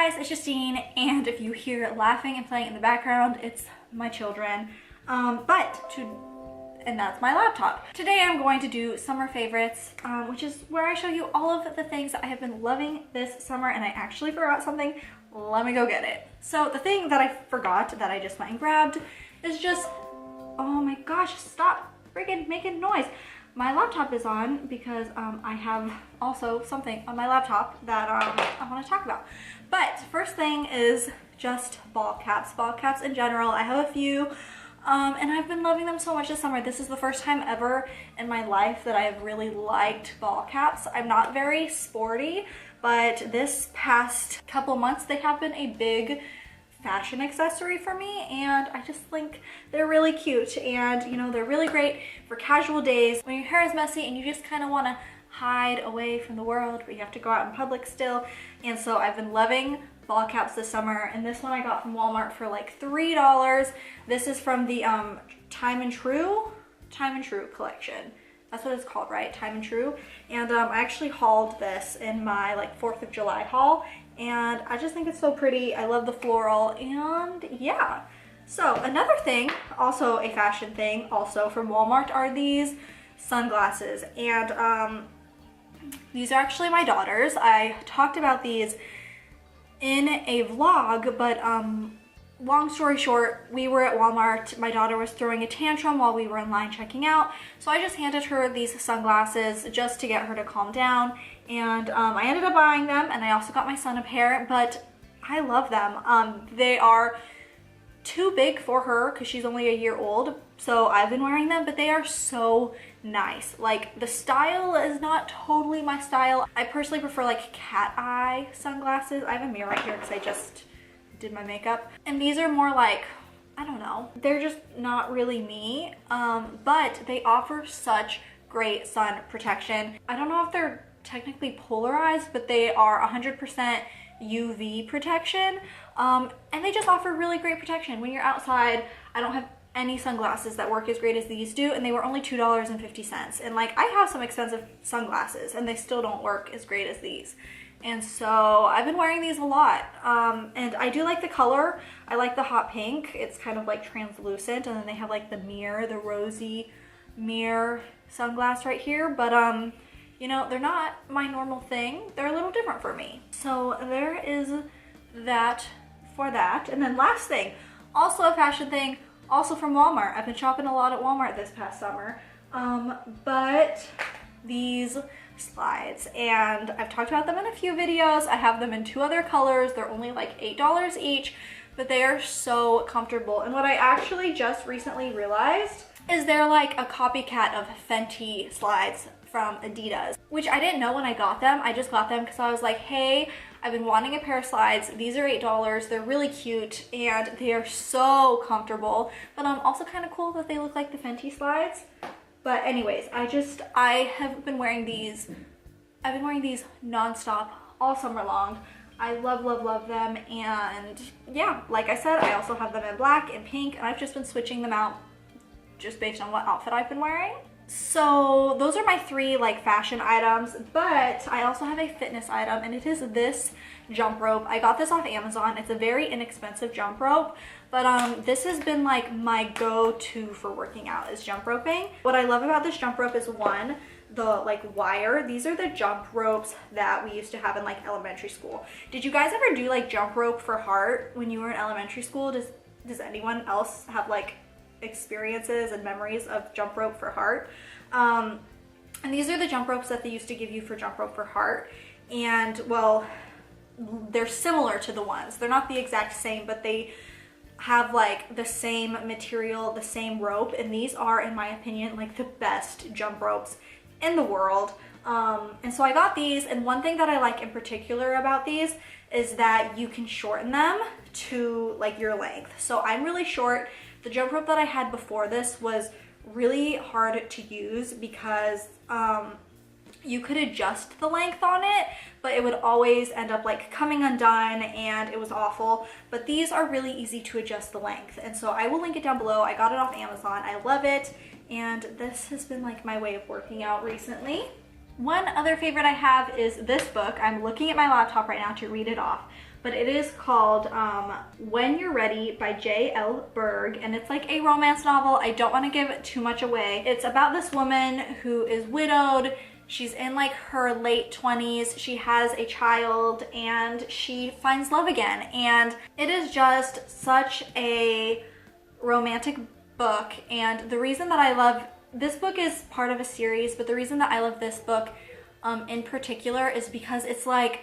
Hey guys, it's Justine, and if you hear laughing and playing in the background, it's my children. And that's my laptop. Today I'm going to do summer favorites, which is where I show you all of the things that I have been loving this summer, and I actually forgot something. Let me go get it. So the thing that I forgot that I just went and grabbed is just, oh my gosh, stop freaking making noise. My laptop is on because I have also something on my laptop that I want to talk about. But first thing is just ball caps. Ball caps in general. I have a few and I've been loving them so much this summer. This is the first time ever in my life that I have really liked ball caps. I'm not very sporty, but this past couple months they have been a big fashion accessory for me, and I just think they're really cute, and you know, they're really great for casual days when your hair is messy and you just kind of want to hide away from the world, but you have to go out in public still. And so I've been loving ball caps this summer, and this one I got from Walmart for like $3. This is from the Time and True collection. That's what it's called, right? Time and True. And I actually hauled this in my like 4th of July haul, and I just think it's so pretty. I love the floral, and yeah. So another thing, also a fashion thing, also from Walmart, are these sunglasses. And these are actually my daughter's. I talked about these in a vlog, but long story short, we were at Walmart. My daughter was throwing a tantrum while we were in line checking out, so I just handed her these sunglasses just to get her to calm down, and I ended up buying them, and I also got my son a pair, but I love them. They are too big for her because she's only a year old, so I've been wearing them, but they are so nice. Like, the style is not totally my style. I personally prefer like cat eye sunglasses. I have a mirror right here because I just did my makeup, and these are more like, I don't know, they're just not really me, but they offer such great sun protection. I don't know if they're technically polarized, but they are 100% UV protection, and they just offer really great protection when you're outside. I don't have any sunglasses that work as great as these do, and they were only $2.50, and like, I have some expensive sunglasses and they still don't work as great as these. And so I've been wearing these a lot, and I do like the color. I like the hot pink. It's kind of like translucent, and then they have like the mirror, the rosy mirror sunglass right here, but you know, they're not my normal thing. They're a little different for me. So there is that for that. And then last thing, also a fashion thing, also from Walmart. I've been shopping a lot at Walmart this past summer, but these slides, and I've talked about them in a few videos. I have them in 2 other colors. They're only like $8 each, but they are so comfortable. And what I actually just recently realized is they're like a copycat of Fenty slides from Adidas, which I didn't know when I got them. I just got them because I was like, hey, I've been wanting a pair of slides. These are $8. They're really cute and they are so comfortable, but also kind of cool that they look like the Fenty slides. But anyways, I have been wearing these. I've been wearing these nonstop all summer long. I love, love, love them. And yeah, like I said, I also have them in black and pink, and I've just been switching them out just based on what outfit I've been wearing. So those are my 3 like fashion items, but I also have a fitness item, and it is this jump rope. I got this off Amazon. It's a very inexpensive jump rope, but this has been like my go-to for working out, is jump roping. What I love about this jump rope is, one, the like wire. These are the jump ropes that we used to have in like elementary school. Did you guys ever do like jump rope for heart when you were in elementary school? Does anyone else have like experiences and memories of jump rope for heart? And these are the jump ropes that they used to give you for jump rope for heart, and well, they're similar to the ones. They're not the exact same, but they have like the same material, the same rope, and these are, in my opinion, like the best jump ropes in the world. And so I got these, and one thing that I like in particular about these is that you can shorten them to like your length. So I'm really short. The jump rope that I had before this was really hard to use because you could adjust the length on it, but it would always end up like coming undone, and it was awful. But these are really easy to adjust the length, and so I will link it down below. I got it off Amazon. I love it, and this has been like my way of working out recently. One other favorite I have is this book. I'm looking at my laptop right now to read it off. but it is called When You're Ready by J.L. Berg, and it's like a romance novel. I don't want to give too much away. It's about this woman who is widowed. She's in like her late 20s. She has a child and she finds love again. And it is just such a romantic book. And the reason that I love this book is part of a series, but the reason that I love this book in particular is because it's like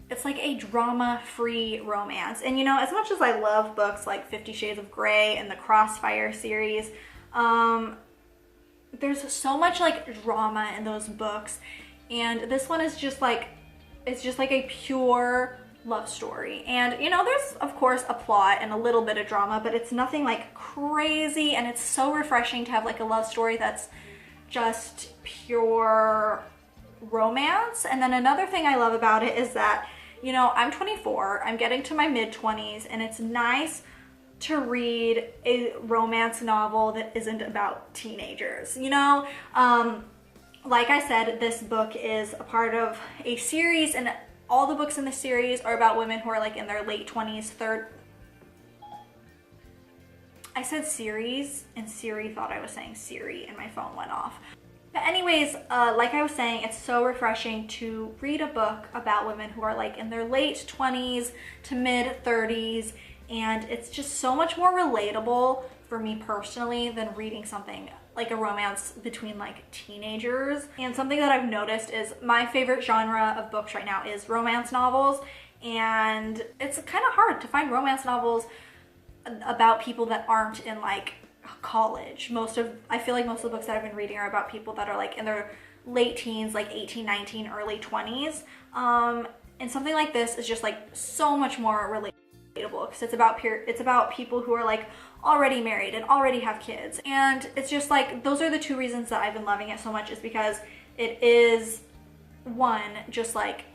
a drama-free romance. And you know, as much as I love books like 50 Shades of Grey and the Crossfire series, there's so much like drama in those books, and this one is just like, it's just like a pure love story. And you know, there's of course a plot and a little bit of drama, but it's nothing like crazy, and it's so refreshing to have like a love story that's just pure romance. And then another thing I love about it is that, you know, I'm 24, I'm getting to my mid-20s, and it's nice to read a romance novel that isn't about teenagers, you know? Like I said, this book is a part of a series, and all the books in the series are about women who are like in their late 20s, I said series, and Siri thought I was saying Siri, and my phone went off. But anyways, like I was saying, it's so refreshing to read a book about women who are like in their late 20s to mid 30s, and it's just so much more relatable for me personally than reading something like a romance between like teenagers. And something that I've noticed is my favorite genre of books right now is romance novels, and it's kind of hard to find romance novels about people that aren't in like college. I feel like most of the books that I've been reading are about people that are like in their late teens, like 18, 19, early 20s. And something like this is just like so much more relatable because it's about people who are like already married and already have kids. And it's just like, those are the two reasons that I've been loving it so much, is because it is, one, just like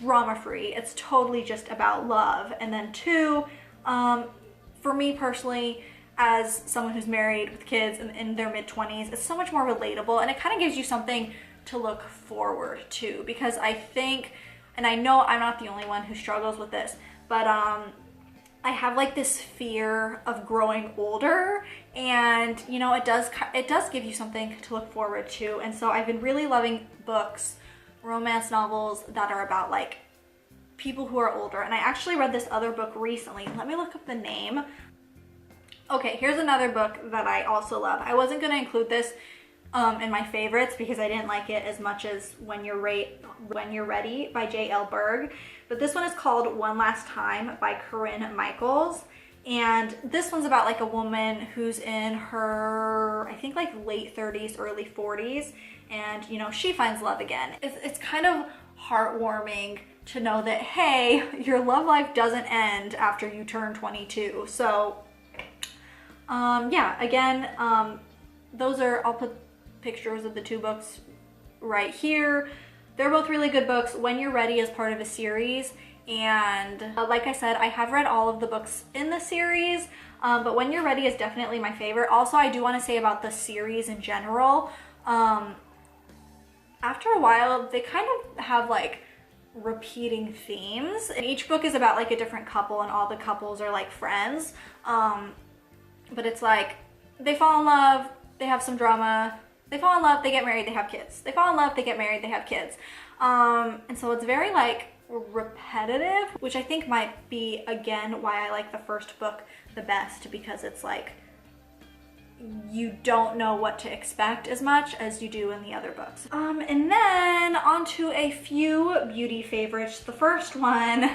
drama free. It's totally just about love. And then two, for me personally, as someone who's married with kids in their mid-20s, it's so much more relatable, and it kind of gives you something to look forward to. Because I think, and I know I'm not the only one who struggles with this, but I have like this fear of growing older, and you know, it does give you something to look forward to. And so I've been really loving books, romance novels that are about like people who are older. And I actually read this other book recently. Let me look up the name. Okay, here's another book that I also love. I wasn't going to include this in my favorites because I didn't like it as much as When You're Ready by J.L. Berg. But this one is called One Last Time by Corinne Michaels. And this one's about like a woman who's in her, I think like late 30s, early 40s. And, you know, she finds love again. It's kind of heartwarming to know that, hey, your love life doesn't end after you turn 22. So yeah, again, I'll put pictures of the two books right here. They're both really good books. When You're Ready is part of a series, and like I said, I have read all of the books in the series, but When You're Ready is definitely my favorite. Also, I do want to say about the series in general, after a while, they kind of have like repeating themes, and each book is about like a different couple, and all the couples are like friends. But it's like, they fall in love, they have some drama, they fall in love, they get married, they have kids. They fall in love, they get married, they have kids. And so it's very like repetitive, which I think might be, again, why I like the first book the best, because it's like, you don't know what to expect as much as you do in the other books. And then on to a few beauty favorites. The first one,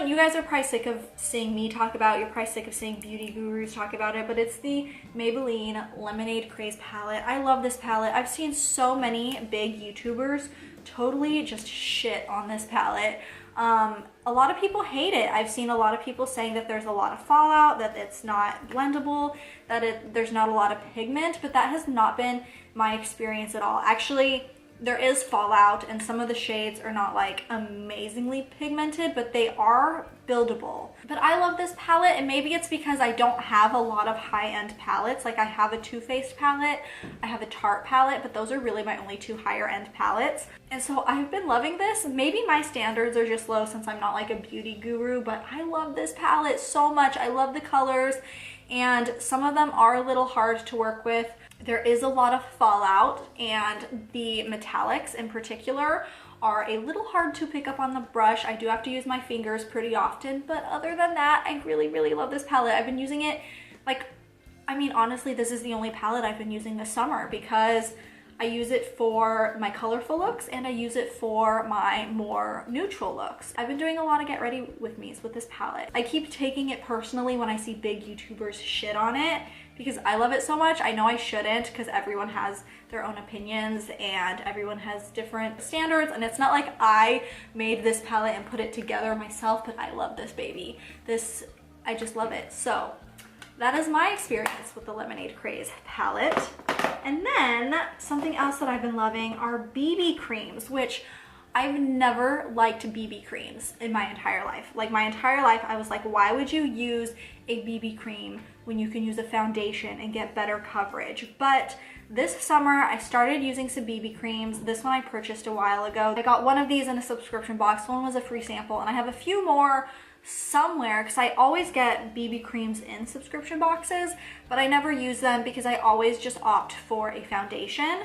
you guys are probably sick of seeing me talk about. You're probably sick of seeing beauty gurus talk about it, but it's the Maybelline Lemonade Craze palette. I love this palette. I've seen so many big YouTubers totally just shit on this palette. A lot of people hate it. I've seen a lot of people saying that there's a lot of fallout, that it's not blendable, that there's not a lot of pigment, but that has not been my experience at all. Actually, there is fallout and some of the shades are not like amazingly pigmented, but they are buildable. But I love this palette, and maybe it's because I don't have a lot of high-end palettes. Like I have a Too Faced palette, I have a Tarte palette, but those are really my only two higher-end palettes. And so I've been loving this. Maybe my standards are just low since I'm not like a beauty guru, but I love this palette so much. I love the colors, and some of them are a little hard to work with. There is a lot of fallout, and the metallics in particular are a little hard to pick up on the brush. I do have to use my fingers pretty often, but other than that, I really, really love this palette. I've been using it, like, I mean, honestly, this is the only palette I've been using this summer because I use it for my colorful looks and I use it for my more neutral looks. I've been doing a lot of get ready with me's with this palette. I keep taking it personally when I see big YouTubers shit on it because I love it so much. I know I shouldn't because everyone has their own opinions and everyone has different standards, and it's not like I made this palette and put it together myself, but I love this baby. I just love it. So that is my experience with the Lemonade Craze palette. And then something else that I've been loving are BB creams, which I've never liked BB creams in my entire life. Like my entire life, I was like, why would you use a BB cream when you can use a foundation and get better coverage? But this summer, I started using some BB creams. This one I purchased a while ago. I got one of these in a subscription box. One was a free sample, and I have a few more somewhere because I always get BB creams in subscription boxes, but I never use them because I always just opt for a foundation.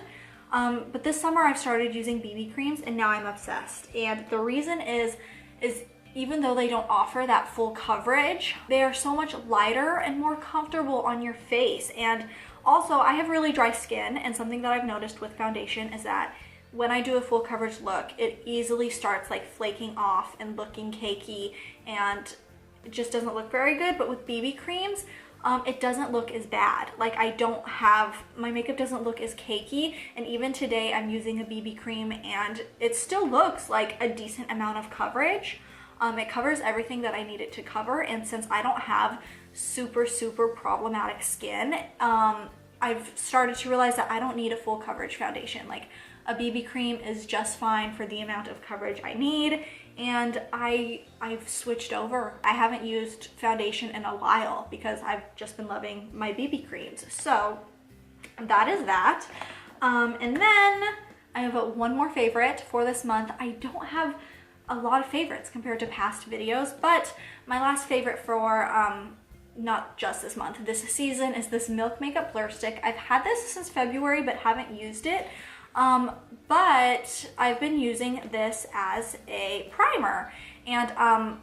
But this summer I've started using BB creams and now I'm obsessed. And the reason is even though they don't offer that full coverage, they are so much lighter and more comfortable on your face. And also I have really dry skin, and something that I've noticed with foundation is that when I do a full coverage look, it easily starts like flaking off and looking cakey, and it just doesn't look very good. But with BB creams, it doesn't look as bad. Like my makeup doesn't look as cakey, and even today I'm using a BB cream and it still looks like a decent amount of coverage. It covers everything that I need it to cover, and since I don't have super problematic skin, I've started to realize that I don't need a full coverage foundation. Like a BB cream is just fine for the amount of coverage I need, and I've switched over. I haven't used foundation in a while because I've just been loving my BB creams. So that is that. And then I have one more favorite for this month. I don't have a lot of favorites compared to past videos, but my last favorite for not just this month, this season, is this Milk Makeup Blur Stick. I've had this since February but haven't used it. But I've been using this as a primer, and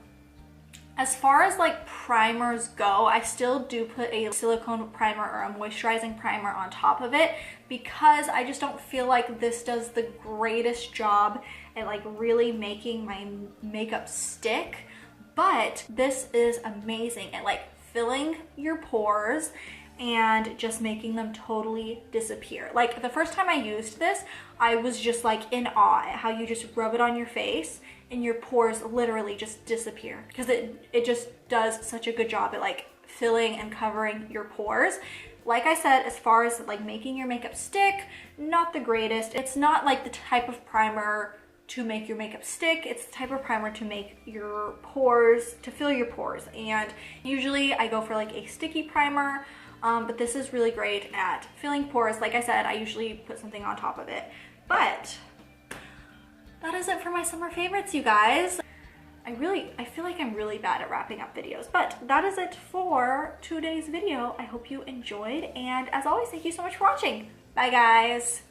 as far as like primers go, I still do put a silicone primer or a moisturizing primer on top of it because I just don't feel like this does the greatest job at like really making my makeup stick. But this is amazing at like filling your pores and just making them totally disappear. Like the first time I used this, I was just like in awe at how you just rub it on your face and your pores literally just disappear, because it just does such a good job at like filling and covering your pores. Like I said, as far as like making your makeup stick, not the greatest. It's not like the type of primer to make your makeup stick. It's the type of primer to make your pores, to fill your pores. And usually I go for like a sticky primer, but this is really great at filling pores. Like I said, I usually put something on top of it. But that is it for my summer favorites, you guys. I feel like I'm really bad at wrapping up videos, but that is it for today's video. I hope you enjoyed, and as always, thank you so much for watching. Bye, guys.